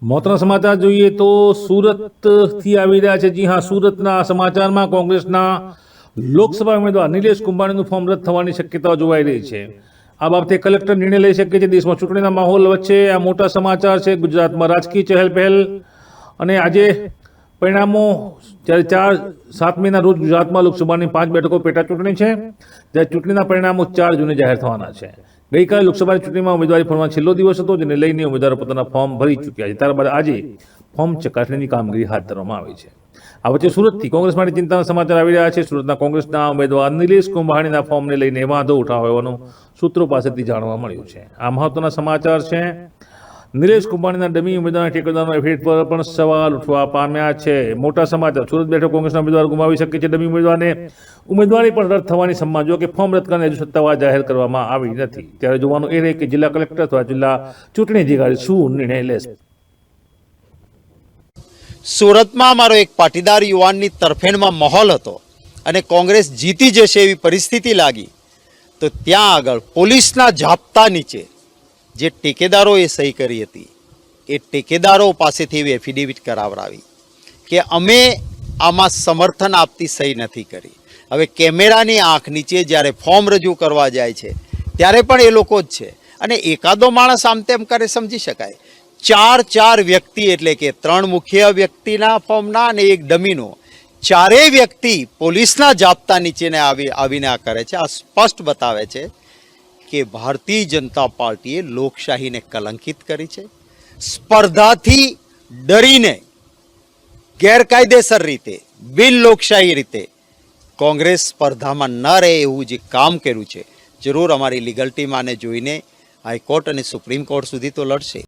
મહત્વના સમાચાર જોઈએ તો સુરતથી આવી રહ્યા છે। જી હા, સુરતના સમાચારમાં કોંગ્રેસના લોકસભા ઉમેદવાર નિલેશ કુંભાણીનું ફોર્મ રદ થવાની શક્યતાઓ જોવાઈ રહી છે। આ બાબતે કલેક્ટર નિર્ણય લઈ શકે છે। દેશમાં ચૂંટણીના માહોલ વચ્ચે આ મોટા સમાચાર છે। ગુજરાતમાં રાજકીય ચહેલપહેલ અને આજે પરિણામો જ્યારે 7 મેના રોજ ગુજરાતમાં લોકસભાની 5 બેઠકો પેટા ચૂંટણી છે, જ્યારે ચૂંટણીના પરિણામો 4 જૂને જાહેર થવાના છે। ગઈકાલે લોકસભાની ચૂંટણીમાં ઉમેદવારી ફોર્મનો છેલ્લો દિવસ હતો, જેને લઈને ઉમેદવારો પોતાના ફોર્મ ભરી ચૂક્યા છે। ત્યારબાદ આજે ફોર્મ ચકાસણીની કામગીરી હાથ ધરવામાં આવી છે। આ વચ્ચે સુરતથી કોંગ્રેસ માટે ચિંતાના સમાચાર આવી રહ્યા છે। સુરતના કોંગ્રેસના ઉમેદવાર નિલેશ કુંભાણીના ફોર્મને લઈને વાંધો ઉઠાવ્યો હોવાનું સૂત્રો પાસેથી જાણવા મળ્યું છે। આ મહત્વના સમાચાર છે। નિલેશ કુંભાણીના ડમી ઉમેદવારના ટેકેદારોના એફિડેવિટ પર પણ સવાલ ઉઠવા પામ્યા છે। મોટા સમાચાર, સુરત બેઠક કોંગ્રેસના ઉમેદવાર ગુમાવી શકે છે। ડમી ઉમેદવારને ઉમેદવારી પણ રદ થવાની સંભાવના, જો કે ફોર્મ રદ કરવાની હજુ સત્તાવાર જાહેર કરવામાં આવી નથી। ત્યારે જોવાનું એ રહે કે જિલ્લા કલેક્ટર અથવા જિલ્લા ચૂંટણી અધિકારી શું નિર્ણય લેશે। સુરતમાં મારો એક પાટીદાર યુવાનની તરફેણમાં માહોલ હતો અને કોંગ્રેસ જીતી જશે એવી પરિસ્થિતિ લાગી, તો ત્યાં આગળ પોલીસના જાપ્તા નીચે જે ટેકેદારોએ સહી કરી હતી, એ ટેકેદારો પાસેથી એવી એફિડેવિટ કરાવડાવી કે અમે આમાં સમર્થન આપતી સહી નથી કરી। હવે કેમેરાની આંખ નીચે જ્યારે ફોર્મ રજૂ કરવા જાય છે ત્યારે પણ એ લોકો જ છે, અને એકાદો માણસ આમ તેમ કરે સમજી શકાય। 4 વ્યક્તિ, એટલે કે 3 મુખ્ય વ્યક્તિના ફોર્મના અને એક ડમીનો, 4 વ્યક્તિ પોલીસના જાપ્તા નીચેને આવીને આ કરે છે। આ સ્પષ્ટ બતાવે છે કે ભારતીય જનતા પાર્ટીએ લોકશાહીને કલંકિત કરી છે। સ્પર્ધાથી ડરીને ગેરકાયદેસર રીતે, બિન લોકશાહી રીતે કોંગ્રેસ સ્પર્ધામાં ન રહે એવું જે કામ કર્યું છે, જરૂર અમારી લીગલ ટીમ આને જોઈને હાઈકોર્ટ અને સુપ્રીમ કોર્ટ સુધી તો લડશે।